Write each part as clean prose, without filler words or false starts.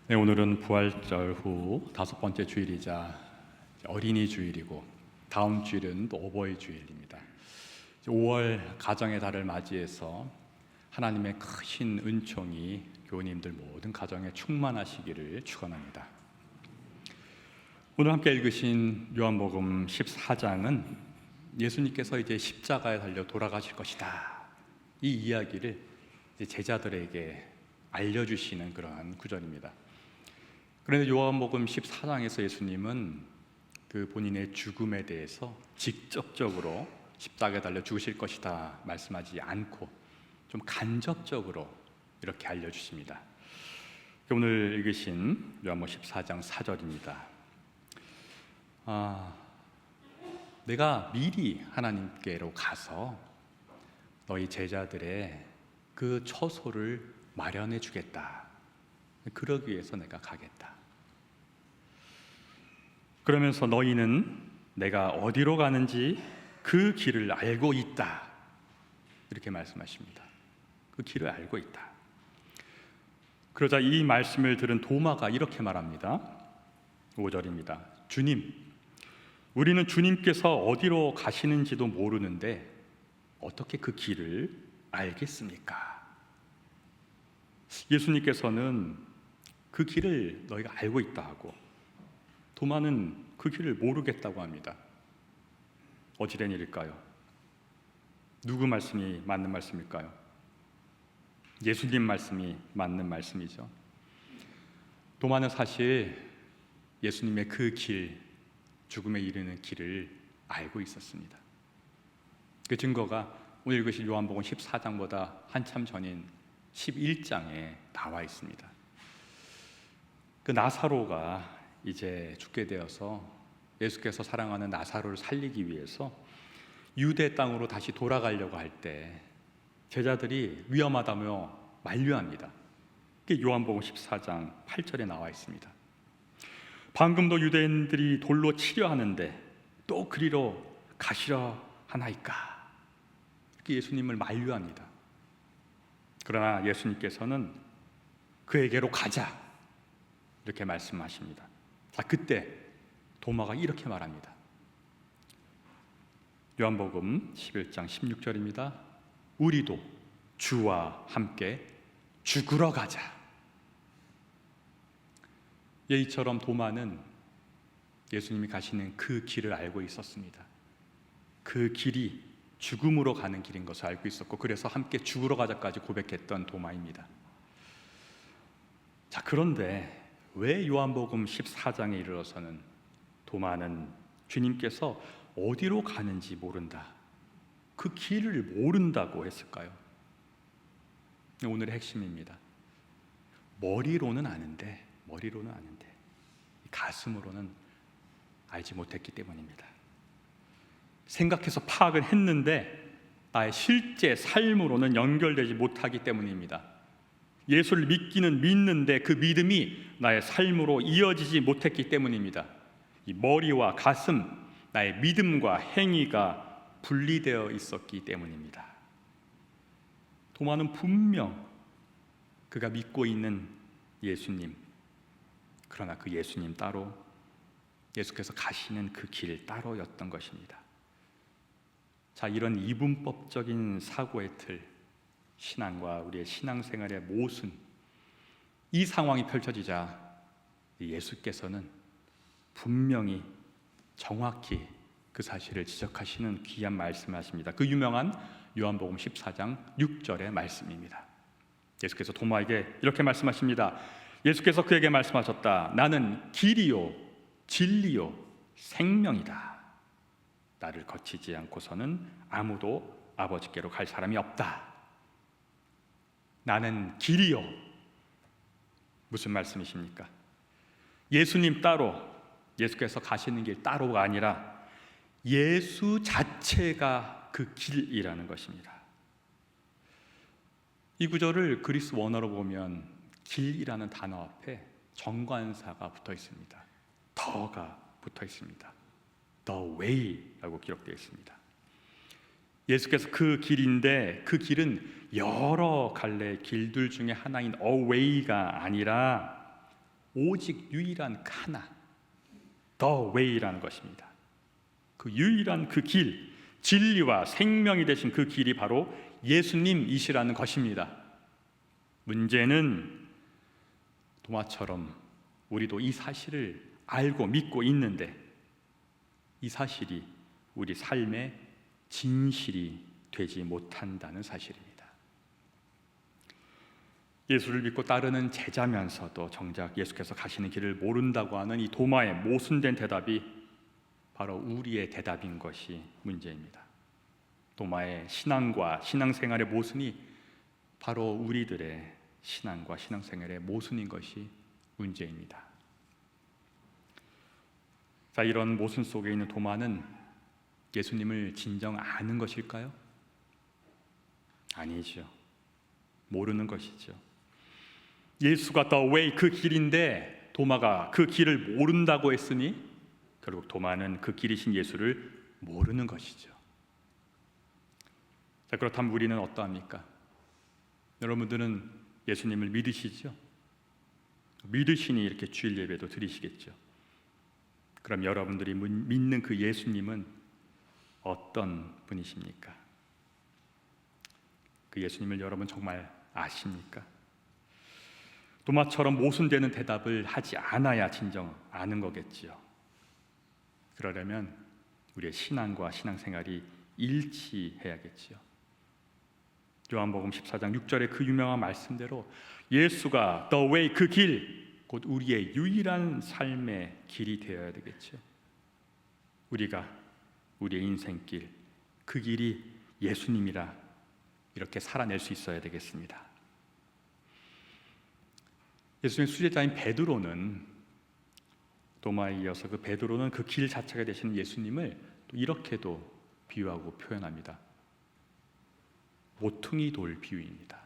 네, 오늘은 부활절 후 다섯 번째 주일이자 어린이 주일이고 다음 주일은 또 어버이 주일입니다. 5월 가정의 달을 맞이해서 하나님의 크신 은총이 교우님들 모든 가정에 충만하시기를 축원합니다. 오늘 함께 읽으신 요한복음 14장은 예수님께서 이제 십자가에 달려 돌아가실 것이다, 이 이야기를 이제 제자들에게 알려주시는 그러한 구절입니다. 그런데 요한복음 14장에서 예수님은 그 본인의 죽음에 대해서 직접적으로 십자가에 달려 죽으실 것이다 말씀하지 않고 좀 간접적으로 이렇게 알려주십니다. 오늘 읽으신 요한복음 14장 4절입니다. 내가 미리 하나님께로 가서 너희 제자들의 그 처소를 마련해 주겠다. 그러기 위해서 내가 가겠다. 그러면서 너희는 내가 어디로 가는지 그 길을 알고 있다, 이렇게 말씀하십니다. 그 길을 알고 있다. 그러자 이 말씀을 들은 도마가 이렇게 말합니다. 5절입니다. 주님, 우리는 주님께서 어디로 가시는지도 모르는데 어떻게 그 길을 알겠습니까? 예수님께서는 그 길을 너희가 알고 있다 하고 도마는 그 길을 모르겠다고 합니다. 어찌된 일일까요? 누구 말씀이 맞는 말씀일까요? 예수님 말씀이 맞는 말씀이죠. 도마는 사실 예수님의 그 길, 죽음에 이르는 길을 알고 있었습니다. 그 증거가 오늘 읽으실 요한복음 14장보다 한참 전인 11장에 나와 있습니다. 그 나사로가 이제 죽게 되어서 예수께서 사랑하는 나사로를 살리기 위해서 유대 땅으로 다시 돌아가려고 할 때 제자들이 위험하다며 만류합니다. 그게 요한복음 14장 8절에 나와 있습니다. 방금도 유대인들이 돌로 치려 하는데 또 그리로 가시려 하나이까? 이렇게 예수님을 만류합니다. 그러나 예수님께서는 그에게로 가자, 이렇게 말씀하십니다. 자, 그때 도마가 이렇게 말합니다. 요한복음 11장 16절입니다. 우리도 주와 함께 죽으러 가자. 이처럼 도마는 예수님이 가시는 그 길을 알고 있었습니다. 그 길이 죽음으로 가는 길인 것을 알고 있었고, 그래서 함께 죽으러 가자까지 고백했던 도마입니다. 자, 그런데 왜 요한복음 14장에 이르러서는 도마는 주님께서 어디로 가는지 모른다, 그 길을 모른다고 했을까요? 오늘의 핵심입니다. 머리로는 아는데 가슴으로는 알지 못했기 때문입니다. 생각해서 파악을 했는데 나의 실제 삶으로는 연결되지 못하기 때문입니다. 예수를 믿는데 그 믿음이 나의 삶으로 이어지지 못했기 때문입니다. 이 머리와 가슴, 나의 믿음과 행위가 분리되어 있었기 때문입니다. 도마는 분명 그가 믿고 있는 예수님, 그러나 그 예수님 따로, 예수께서 가시는 그 길 따로였던 것입니다. 자, 이런 이분법적인 사고의 틀, 신앙과 우리의 신앙생활의 모순, 이 상황이 펼쳐지자 예수께서는 분명히 정확히 그 사실을 지적하시는 귀한 말씀하십니다. 그 유명한 요한복음 14장 6절의 말씀입니다. 예수께서 도마에게 이렇게 말씀하십니다. 예수께서 그에게 말씀하셨다. 나는 길이요 진리요 생명이다. 나를 거치지 않고서는 아무도 아버지께로 갈 사람이 없다. 나는 길이요. 무슨 말씀이십니까? 예수님 따로, 예수께서 가시는 길 따로가 아니라 예수 자체가 그 길이라는 것입니다. 이 구절을 그리스 원어로 보면 길이라는 단어 앞에 정관사가 붙어 있습니다. 더가 붙어 있습니다. The way라고 기록되어 있습니다. 예수께서 그 길인데 그 길은 여러 갈래 길들 중에 하나인 a way가 아니라 오직 유일한 하나, The Way라는 것입니다. 그 유일한 그 길, 진리와 생명이 되신 그 길이 바로 예수님이시라는 것입니다. 문제는 도마처럼 우리도 이 사실을 알고 믿고 있는데 이 사실이 우리 삶의 진실이 되지 못한다는 사실입니다. 예수를 믿고 따르는 제자면서도 정작 예수께서 가시는 길을 모른다고 하는 이 도마의 모순된 대답이 바로 우리의 대답인 것이 문제입니다. 도마의 신앙과 신앙생활의 모순이 바로 우리들의 신앙과 신앙생활의 모순인 것이 문제입니다. 자, 이런 모순 속에 있는 도마는 예수님을 진정 아는 것일까요? 아니죠. 모르는 것이죠. 예수가 The Way, 그 길인데 도마가 그 길을 모른다고 했으니 결국 도마는 그 길이신 예수를 모르는 것이죠. 자, 그렇다면 우리는 어떠합니까? 여러분들은 예수님을 믿으시죠? 믿으시니 이렇게 주일 예배도 드리시겠죠. 그럼 여러분들이 믿는 그 예수님은 어떤 분이십니까? 그 예수님을 여러분 정말 아십니까? 도마처럼 모순되는 대답을 하지 않아야 진정 아는 거겠지요. 그러려면 우리의 신앙과 신앙생활이 일치해야겠지요. 요한복음 14장 6절의 그 유명한 말씀대로 예수가 The Way, 그 길, 곧 우리의 유일한 삶의 길이 되어야 되겠죠. 우리가 우리의 인생길, 그 길이 예수님이라 이렇게 살아낼 수 있어야 되겠습니다. 예수님의 수제자인 베드로는 도마에 이어서 그 베드로는 그 길 자체가 되시는 예수님을 또 이렇게도 비유하고 표현합니다. 모퉁이 돌 비유입니다.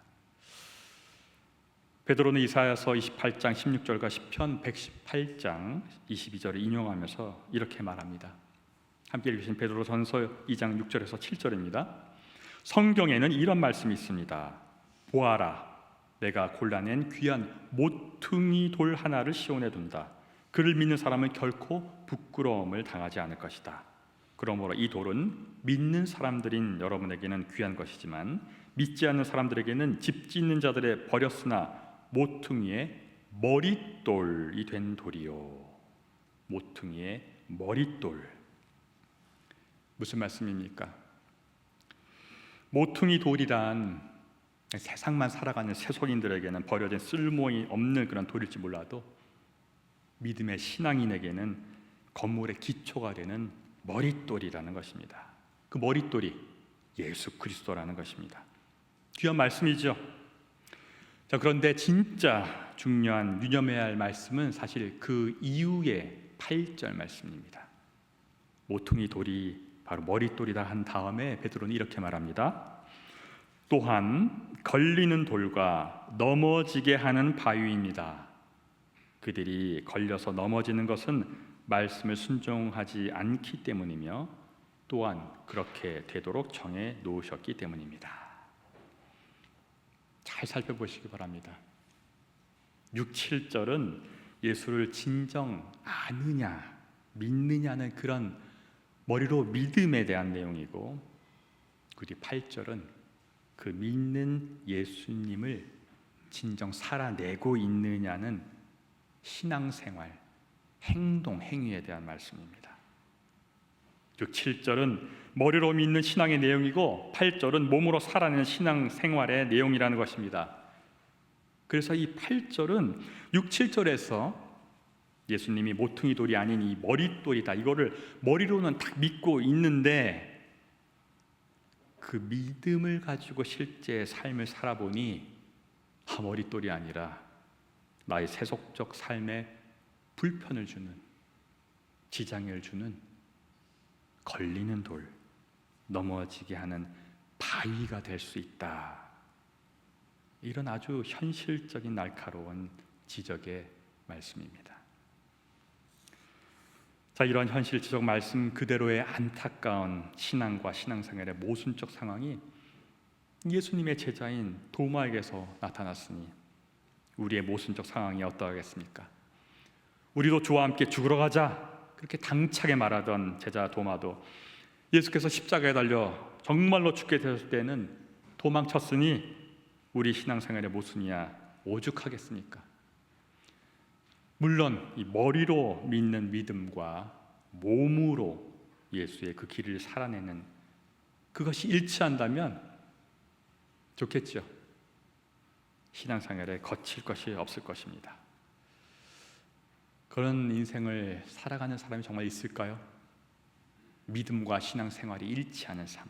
베드로는 이사야서 28장 16절과 시편 118장 22절을 인용하면서 이렇게 말합니다. 함께 읽으신 베드로전서 2장 6절에서 7절입니다. 성경에는 이런 말씀이 있습니다. 보아라, 내가 골라낸 귀한 모퉁이 돌 하나를 시온에 둔다. 그를 믿는 사람은 결코 부끄러움을 당하지 않을 것이다. 그러므로 이 돌은 믿는 사람들인 여러분에게는 귀한 것이지만 믿지 않는 사람들에게는 집 짓는 자들의 버렸으나 모퉁이의 머릿돌이 된 돌이요. 모퉁이의 머릿돌. 무슨 말씀입니까? 모퉁이 돌이란 세상만 살아가는 세속인들에게는 버려진 쓸모이 없는 그런 돌일지 몰라도 믿음의 신앙인에게는 건물의 기초가 되는 머릿돌이라는 것입니다. 그 머릿돌이 예수 그리스도라는 것입니다. 귀한 말씀이죠. 자, 그런데 진짜 중요한 유념해야 할 말씀은 사실 그 이후의 8절 말씀입니다. 모퉁이 돌이 바로 머릿돌이다 한 다음에 베드로는 이렇게 말합니다. 또한 걸리는 돌과 넘어지게 하는 바위입니다. 그들이 걸려서 넘어지는 것은 말씀을 순종하지 않기 때문이며 또한 그렇게 되도록 정해 놓으셨기 때문입니다. 잘 살펴보시기 바랍니다. 6, 7절은 예수를 진정 아느냐 믿느냐는 그런 머리로 믿음에 대한 내용이고 그 뒤 8절은 그 믿는 예수님을 진정 살아내고 있느냐는 신앙생활, 행동, 행위에 대한 말씀입니다. 6, 7절은 머리로 믿는 신앙의 내용이고 8절은 몸으로 살아내는 신앙생활의 내용이라는 것입니다. 그래서 이 8절은 6, 7절에서 예수님이 모퉁이 돌이 아닌 이 머릿돌이다, 이거를 머리로는 딱 믿고 있는데 그 믿음을 가지고 실제 삶을 살아보니 머릿돌이 아니라 나의 세속적 삶에 불편을 주는, 지장을 주는 걸리는 돌, 넘어지게 하는 바위가 될 수 있다. 이런 아주 현실적인 날카로운 지적의 말씀입니다. 자, 이런 현실 지적 말씀 그대로의 안타까운 신앙과 신앙생활의 모순적 상황이 예수님의 제자인 도마에게서 나타났으니 우리의 모순적 상황이 어떠하겠습니까? 우리도 주와 함께 죽으러 가자, 그렇게 당차게 말하던 제자 도마도 예수께서 십자가에 달려 정말로 죽게 되었을 때는 도망쳤으니 우리 신앙생활의 모순이야 오죽하겠습니까? 물론 이 머리로 믿는 믿음과 몸으로 예수의 그 길을 살아내는 그것이 일치한다면 좋겠죠. 신앙생활에 거칠 것이 없을 것입니다. 그런 인생을 살아가는 사람이 정말 있을까요? 믿음과 신앙생활이 일치하는 삶.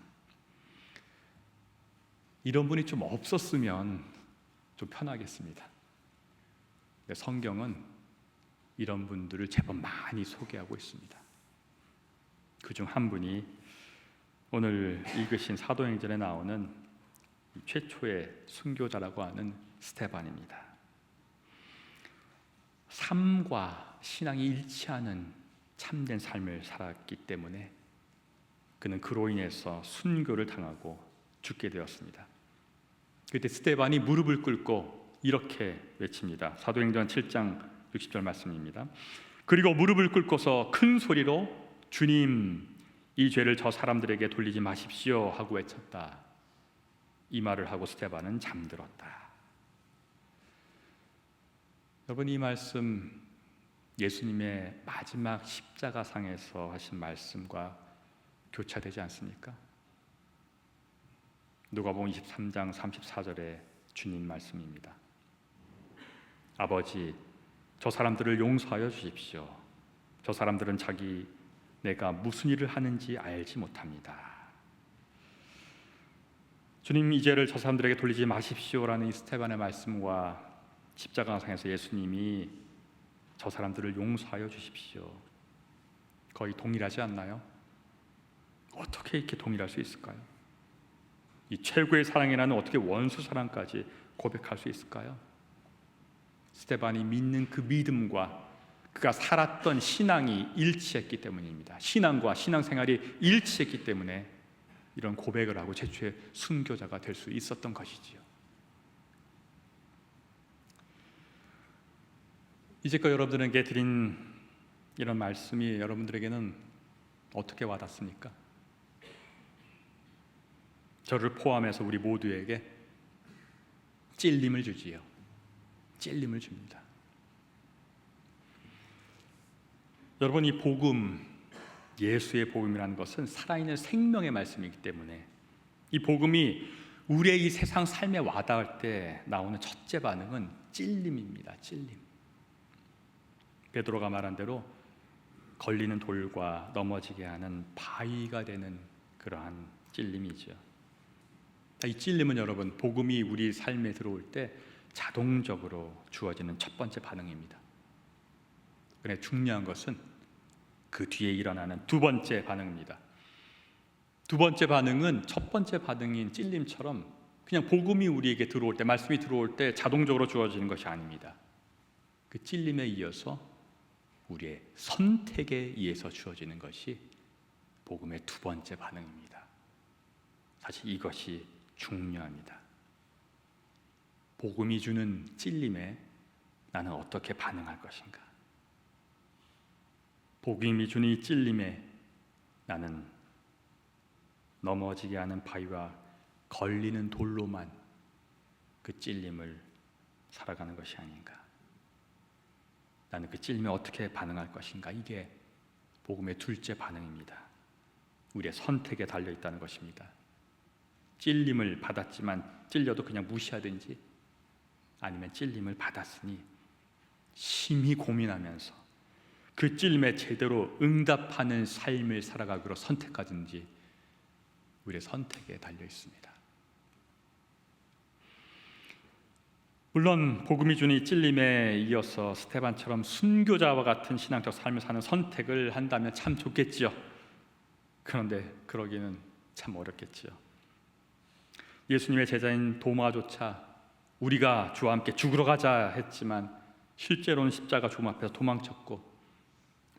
이런 분이 좀 없었으면 좀 편하겠습니다. 성경은 이런 분들을 제법 많이 소개하고 있습니다. 그중 한 분이 오늘 읽으신 사도행전에 나오는 최초의 순교자라고 하는 스데반입니다. 삶과 신앙이 일치하는 참된 삶을 살았기 때문에 그는 그로 인해서 순교를 당하고 죽게 되었습니다. 그때 스데반이 무릎을 꿇고 이렇게 외칩니다. 사도행전 7장 60절 말씀입니다. 그리고 무릎을 꿇고서 큰 소리로 주님, 이 죄를 저 사람들에게 돌리지 마십시오 하고 외쳤다. 이 말을 하고 스데반은 잠들었다. 여러분, 이 말씀 예수님의 마지막 십자가상에서 하신 말씀과 교차되지 않습니까? 누가복음 23장 34절의 주님 말씀입니다. 아버지, 저 사람들을 용서하여 주십시오. 저 사람들은 내가 무슨 일을 하는지 알지 못합니다. 주님, 이 죄를 저 사람들에게 돌리지 마십시오라는 이 스데반의 말씀과 십자가상에서 예수님이 저 사람들을 용서하여 주십시오, 거의 동일하지 않나요? 어떻게 이렇게 동일할 수 있을까요? 이 최고의 사랑이라는 어떻게 원수 사랑까지 고백할 수 있을까요? 스데반이 믿는 그 믿음과 그가 살았던 신앙이 일치했기 때문입니다. 신앙과 신앙생활이 일치했기 때문에 이런 고백을 하고 최초의 순교자가 될 수 있었던 것이지요. 이제껏 여러분들에게 드린 이런 말씀이 여러분들에게는 어떻게 와닿습니까? 저를 포함해서 우리 모두에게 찔림을 주지요. 찔림을 줍니다. 여러분, 이 복음, 예수의 복음이라는 것은 살아있는 생명의 말씀이기 때문에 이 복음이 우리의 이 세상 삶에 와닿을 때 나오는 첫째 반응은 찔림입니다. 찔림. 베드로가 말한 대로 걸리는 돌과 넘어지게 하는 바위가 되는 그러한 찔림이죠. 이 찔림은 여러분, 복음이 우리 삶에 들어올 때 자동적으로 주어지는 첫 번째 반응입니다. 그런데 중요한 것은 그 뒤에 일어나는 두 번째 반응입니다. 두 번째 반응은 첫 번째 반응인 찔림처럼 그냥 복음이 우리에게 들어올 때, 말씀이 들어올 때 자동적으로 주어지는 것이 아닙니다. 그 찔림에 이어서 우리의 선택에 의해서 주어지는 것이 복음의 두 번째 반응입니다. 사실 이것이 중요합니다. 복음이 주는 찔림에 나는 어떻게 반응할 것인가? 복음이 주는 이 찔림에 나는 넘어지게 하는 바위와 걸리는 돌로만 그 찔림을 살아가는 것이 아닌가? 나는 그 찔림에 어떻게 반응할 것인가? 이게 복음의 둘째 반응입니다. 우리의 선택에 달려있다는 것입니다. 찔림을 받았지만 찔려도 그냥 무시하든지, 아니면 찔림을 받았으니 심히 고민하면서 그 찔림에 제대로 응답하는 삶을 살아가기로 선택하든지 우리의 선택에 달려있습니다. 물론 복음이 주는 이 찔림에 이어서 스데반처럼 순교자와 같은 신앙적 삶을 사는 선택을 한다면 참 좋겠지요. 그런데 그러기는 참 어렵겠지요. 예수님의 제자인 도마조차 우리가 주와 함께 죽으러 가자 했지만 실제로는 십자가 죽음 앞에서 도망쳤고,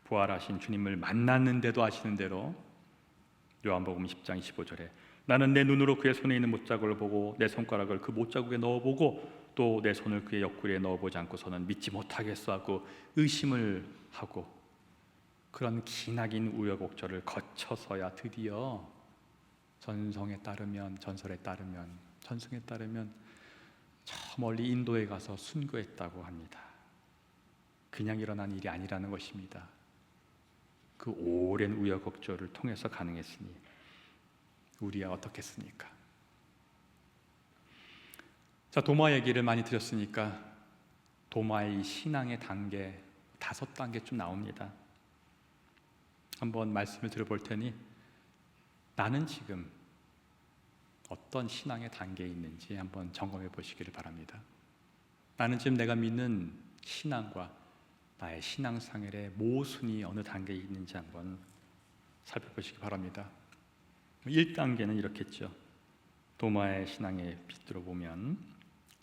부활하신 주님을 만났는데도 아시는 대로 요한복음 10장 25절에 나는 내 눈으로 그의 손에 있는 못자국을 보고 내 손가락을 그 못자국에 넣어보고 또 내 손을 그의 옆구리에 넣어보지 않고서는 믿지 못하겠어 하고 의심을 하고, 그런 기나긴 우여곡절을 거쳐서야 드디어 전성에 따르면 전승에 따르면 저 멀리 인도에 가서 순교했다고 합니다. 그냥 일어난 일이 아니라는 것입니다. 그 오랜 우여곡절을 통해서 가능했으니 우리야 어떻겠습니까? 자, 도마 얘기를 많이 드렸으니까 도마의 신앙의 단계 5단계쯤 나옵니다. 한번 말씀을 들어볼 테니 나는 지금 어떤 신앙의 단계에 있는지 한번 점검해 보시기를 바랍니다. 나는 지금 내가 믿는 신앙과 나의 신앙생활의 모순이 어느 단계에 있는지 한번 살펴보시기 바랍니다. 1단계는 이렇겠죠. 도마의 신앙에 빗들어 보면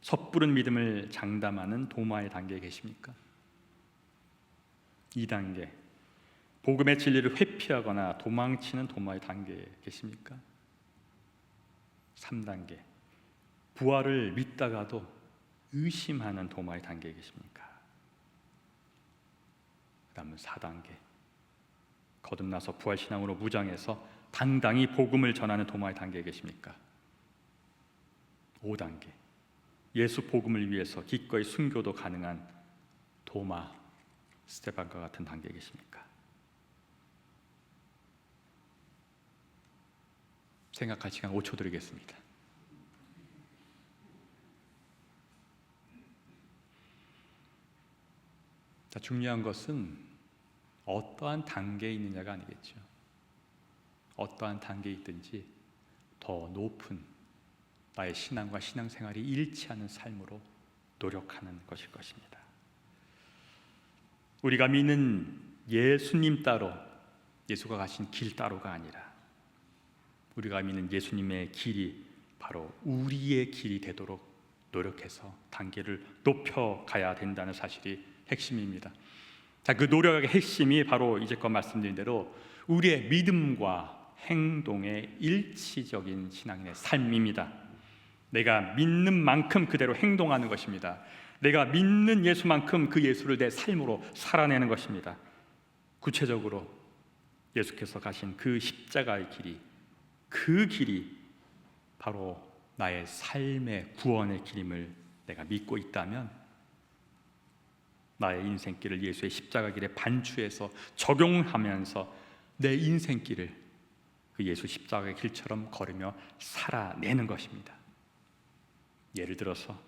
섣부른 믿음을 장담하는 도마의 단계에 계십니까? 2단계, 복음의 진리를 회피하거나 도망치는 도마의 단계에 계십니까? 3단계, 부활을 믿다가도 의심하는 도마의 단계에 계십니까? 그 다음은 4단계, 거듭나서 부활신앙으로 무장해서 당당히 복음을 전하는 도마의 단계에 계십니까? 5단계, 예수 복음을 위해서 기꺼이 순교도 가능한 도마 스테반과 같은 단계에 계십니까? 생각할 시간 5초 드리겠습니다. 자, 중요한 것은 어떠한 단계에 있느냐가 아니겠죠. 어떠한 단계에 있든지 더 높은 나의 신앙과 신앙생활이 일치하는 삶으로 노력하는 것일 것입니다. 우리가 믿는 예수님 따로, 예수가 가신 길 따로가 아니라 우리가 믿는 예수님의 길이 바로 우리의 길이 되도록 노력해서 단계를 높여가야 된다는 사실이 핵심입니다. 자, 그 노력의 핵심이 바로 이제껏 말씀드린 대로 우리의 믿음과 행동의 일치적인 신앙인의 삶입니다. 내가 믿는 만큼 그대로 행동하는 것입니다. 내가 믿는 예수만큼 그 예수를 내 삶으로 살아내는 것입니다. 구체적으로 예수께서 가신 그 십자가의 길이, 그 길이 바로 나의 삶의 구원의 길임을 내가 믿고 있다면 나의 인생길을 예수의 십자가 길에 반추해서 적용하면서 내 인생길을 그 예수 십자가의 길처럼 걸으며 살아내는 것입니다. 예를 들어서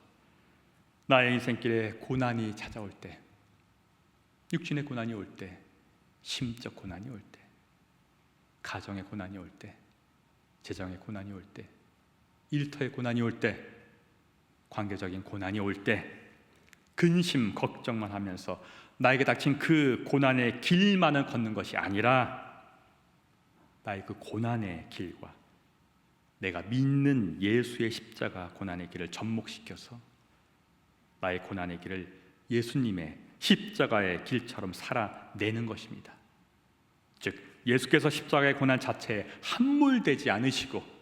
나의 인생길에 고난이 찾아올 때, 육신의 고난이 올 때, 심적 고난이 올 때, 가정의 고난이 올 때, 재정의 고난이 올 때, 일터의 고난이 올 때, 관계적인 고난이 올 때 근심, 걱정만 하면서 나에게 닥친 그 고난의 길만을 걷는 것이 아니라 나의 그 고난의 길과 내가 믿는 예수의 십자가 고난의 길을 접목시켜서 나의 고난의 길을 예수님의 십자가의 길처럼 살아내는 것입니다. 즉 예수께서 십자가의 고난 자체에 함몰되지 않으시고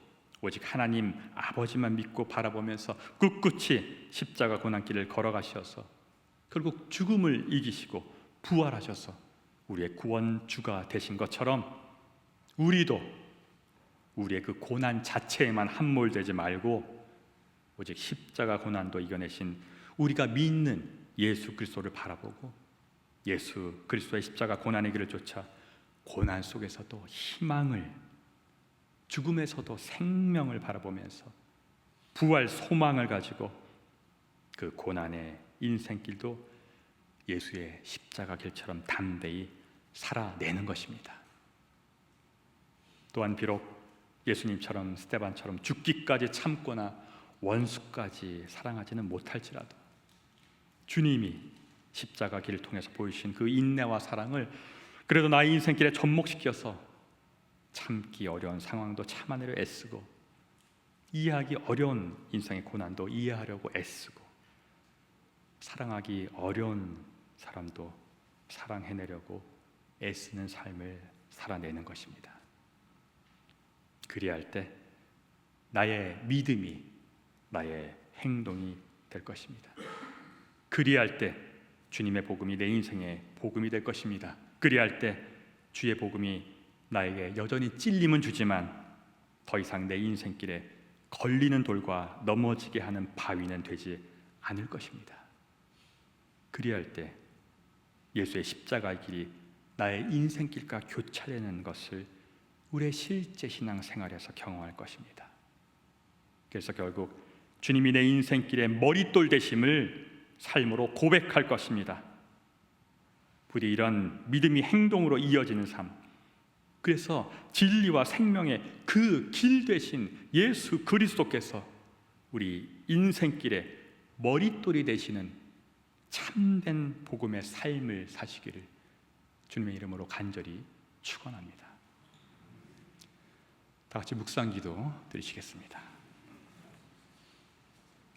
오직 하나님 아버지만 믿고 바라보면서 꿋꿋이 십자가 고난길을 걸어가셔서 결국 죽음을 이기시고 부활하셔서 우리의 구원주가 되신 것처럼 우리도 우리의 그 고난 자체에만 함몰되지 말고 오직 십자가 고난도 이겨내신 우리가 믿는 예수 그리스도를 바라보고 예수 그리스도의 십자가 고난의 길을 쫓아 고난 속에서도 희망을, 죽음에서도 생명을 바라보면서 부활 소망을 가지고 그 고난의 인생길도 예수의 십자가 길처럼 담대히 살아내는 것입니다. 또한 비록 예수님처럼 스데반처럼 죽기까지 참거나 원수까지 사랑하지는 못할지라도 주님이 십자가 길을 통해서 보이신 그 인내와 사랑을 그래도 나의 인생길에 접목시켜서 참기 어려운 상황도 참아내려 애쓰고 이해하기 어려운 인생의 고난도 이해하려고 애쓰고 사랑하기 어려운 사람도 사랑해내려고 애쓰는 삶을 살아내는 것입니다. 그리할 때 나의 믿음이, 나의 행동이 될 것입니다. 그리할 때 주님의 복음이 내 인생의 복음이 될 것입니다. 그리할 때 주의 복음이 나에게 여전히 찔림은 주지만 더 이상 내 인생길에 걸리는 돌과 넘어지게 하는 바위는 되지 않을 것입니다. 그리할 때 예수의 십자가의 길이 나의 인생길과 교차되는 것을 우리의 실제 신앙 생활에서 경험할 것입니다. 그래서 결국 주님이 내 인생길의 머릿돌 되심을 삶으로 고백할 것입니다. 부디 이런 믿음이 행동으로 이어지는 삶, 그래서 진리와 생명의 그 길 되신 예수 그리스도께서 우리 인생길의 머릿돌이 되시는 참된 복음의 삶을 사시기를 주님의 이름으로 간절히 축원합니다. 다 같이 묵상기도 드리시겠습니다.